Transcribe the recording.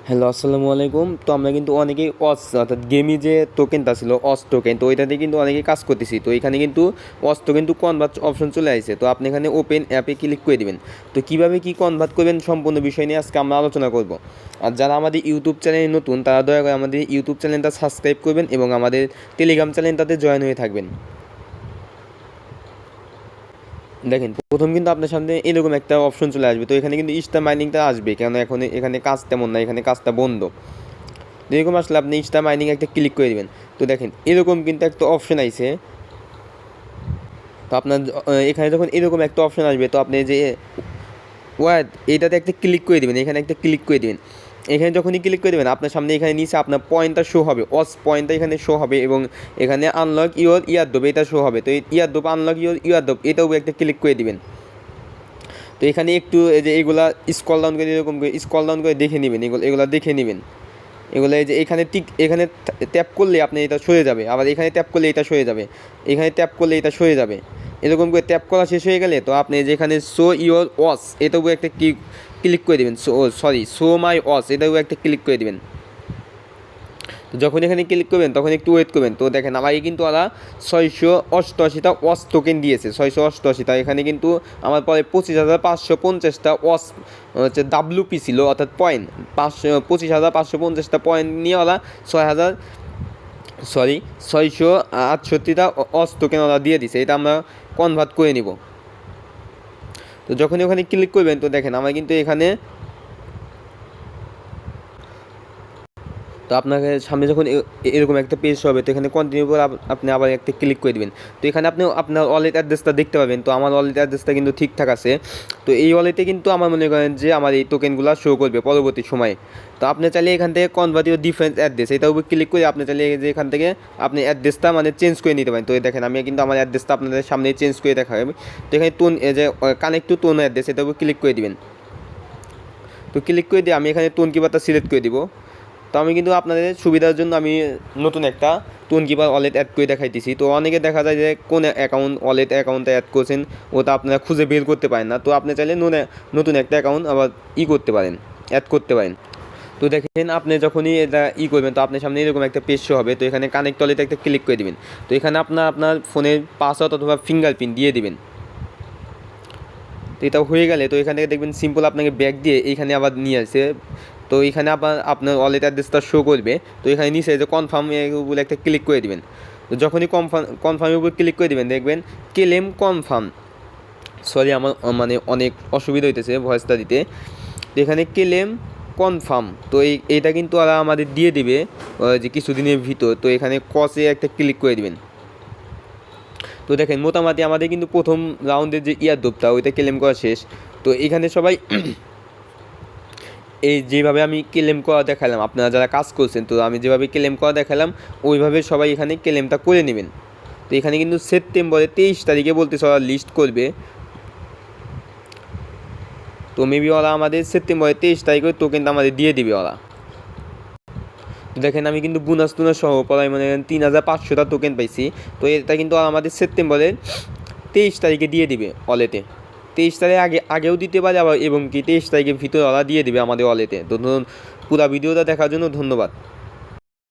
Hello, আসসালামু আলাইকুম। তো আমরা কিন্তু অনেকেই অর্থাৎ গেমই যে টোকেনটা ছিল টোকেন, তো ওইটাতে কিন্তু অনেকেই কাজ করতেছি। তো এখানে কিন্তু কিন্তু কনভার্ট অপশন চলে আসছে। তো আপনি এখানে ওপেন অ্যাপে ক্লিক করে দিবেন। তো কীভাবে কী কনভার্ট করবেন সম্পূর্ণ বিষয় নিয়ে আজকে আমরা আলোচনা করব। আর যারা আমাদের ইউটিউব চ্যানেলে নতুন তারা দয়া করে আমাদের ইউটিউব চ্যানেলটা সাবস্ক্রাইব করবেন এবং আমাদের টেলিগ্রাম চ্যানেলটাতে জয়েন হয়ে থাকবেন। দেখেন, প্রথম কিন্তু আপনার সামনে এরকম একটা অপশন চলে আসবে। তো এখানে কিন্তু স্টার মাইনিংটা আসবে, কেন এখন এখানে কাজ তেমন না, এখানে কাজটা বন্ধ। যেরকম আসলে আপনি স্টার মাইনিং একটা ক্লিক করে দেবেন। তো দেখেন এরকম কিন্তু একটা অপশন আইছে। তো আপনার এখানে যখন এরকম একটা অপশন আসবে, তো আপনি যে ওয়াদ এইটাতে একটা ক্লিক করে দেবেন, এখানে একটা ক্লিক করে দেবেন। এখানে যখনই ক্লিক করে দেবেন আপনার সামনে এখানে নিচে আপনার পয়েন্টটা শো হবে, পয়েন্টটা এখানে শো হবে এবং এখানে আনলক ইউর ইয়ারড্রপ এটা শো হবে। তো এই ইয়ারড্রপ আনলক ইউর ইয়ারড্রপ এটাও একটা ক্লিক করে দিবেন। তো এখানে একটু এই যে এগুলা স্ক্রল ডাউন করে এরকম করে স্ক্রল ডাউন করে দেখে নেবেন, এগুলা দেখে নেবেন। এগুলো এই যে এখানে ট্যাপ করলে আপনি এটা সরে যাবে, আবার এখানে ট্যাপ করলে এটা সরে যাবে, এখানে ট্যাপ করলে এটা সরে যাবে। এরকম করে ট্যাপ করা শেষ হয়ে গেলে তো আপনি যেখানে শো ইওর ওয়াচ এটাও একটা ক্লিক করে দেবেন। শো মাই ওয়াচ এটাও একটা ক্লিক করে দেবেন। তো যখন এখানে ক্লিক করবেন তখন একটু ওয়েট করবেন। তো দেখেন আমাকে কিন্তু ওরা 688টা ওয়াচ টোকেন দিয়েছে, 688টা। এখানে কিন্তু আমার পরে 25,550টা ওয়াচ হচ্ছে ডাব্লুপি ছিল, অর্থাৎ পয়েন্ট 25,550টা পয়েন্ট নিয়ে ওরা 668টা ওয়াচ টোকেন ওরা দিয়ে দিছে। এটা আমরা কনভার্ট করে নিব। তো যখনই ওখানে ক্লিক করবেন তো দেখেন আমার কিন্তু এখানে তো আপনাকে সামনে যখন এরকম একটা পেজ হবে তো এখানে কন্টিনিউ করে আপনি আবার একটা ক্লিক করে দেবেন। তো এখানে আপনি আপনার ওয়ালেট অ্যাড্রেসটা দেখতে পাবেন। তো আমার ওয়ালেট অ্যাড্রেসটা কিন্তু ঠিকঠাক আছে। তো এই ওয়ালেটে কিন্তু আমার মনে করেন যে আমার এই টোকেনগুলো শো করবে পরবর্তী সময়ে। তো আপনি চাইলে এখান থেকে কনভার্ট ইউর ডিফারেন্ট অ্যাড্রেস এটার উপর ক্লিক করে আপনি চাইলে যে এখান থেকে আপনি অ্যাড্রেসটা মানে চেঞ্জ করে নিতে পারেন। তো দেখেন আমি কিন্তু আমার অ্যাড্রেসটা আপনাদের সামনে চেঞ্জ করে দেখা হবে। তো এখানে যে কানেক্ট টু টোন অ্যাড্রেস এটার উপর ক্লিক করে দিবেন। তো ক্লিক করে দিয়ে আমি এখানে টোন কিপারটা সিলেক্ট করে দিব। তো আমি কিন্তু আপনাদের সুবিধার জন্য আমি নতুন একটা টোন কিপার ওয়ালেট অ্যাড করে দেখাইতেছি। তো অনেকে দেখা যায় যে কোন ওয়ালেট অ্যাকাউন্টে অ্যাড করছেন ওটা আপনারা খুঁজে বের করতে পারেন না। তো আপনি চাইলে নতুন একটা অ্যাকাউন্ট আবার করতে পারেন, অ্যাড করতে পারেন। তো দেখেন আপনি যখনই এটা করবেন তো আপনার সামনে এরকম একটা পেজ শো হবে। তো এখানে কানেক্ট ওয়ালেটে একটা ক্লিক করে দিবেন। তো এখানে আপনার ফোনের পাসওয়ার্ড অথবা ফিঙ্গারপ্রিন্ট দিয়ে দিবেন। তো এটা হয়ে গেলে তো এখান থেকে দেখবেন সিম্পল আপনাকে ব্যাক দিয়ে এইখানে আবার নিয়ে আসে। তো এখানে আপনার ওয়ালেট অ্যাড্রেসটা শো করবে। তো এখানে নিচে যে কনফার্ম বলে একটা ক্লিক করে দিবেন। তো যখনই কনফার্মের উপর ক্লিক করে দেবেন দেখবেন ক্লেম কনফার্ম। আমার মানে অনেক অসুবিধা হইতেছে ভয়েসটা দিতে। তো এখানে ক্লেম কনফার্ম, তো এইটা কিন্তু ওরা আমাদের দিয়ে দিবে যে কিছুদিনের ভিতর। তো এখানে কসে একটা ক্লিক করে দিবেন। তো দেখেন মোটামুটি আমাদের কিন্তু প্রথম রাউন্ডের যে ইয়ারড্রপটা ওইটা ক্লেম করা শেষ। তো এখানে সবাই এই যেভাবে আমি ক্লেম করা দেখালাম, আপনারা যারা কাজ করছেন তো আমি যেভাবে ক্লেম করা দেখালাম ওইভাবে সবাই এখানে ক্লেমটা করে নেবেন। তো এখানে কিন্তু সেপ্টেম্বরের 23 তারিখে বলতেছে ওরা লিস্ট করবে। তো মেবি ওরা আমাদের সেপ্টেম্বরের 23 তারিখে টোকেনটা আমাদের দিয়ে দিবে ওরা। তো দেখেন আমি কিন্তু বোনাস সহ পড়াই মানে 3,500টা টোকেন পাইছি। তো এটা কিন্তু আমাদের সেপ্টেম্বরের 23 তারিখে দিয়ে দিবে ওয়ালেটে। 23 তারিখে আগেও দিতে পারে আবার, এবং কি 23 তারিখের ভিতরে ওরা দিয়ে দিবে আমাদের ওয়ালেটে। তো ধরুন পুরো ভিডিওটা দেখার জন্য ধন্যবাদ।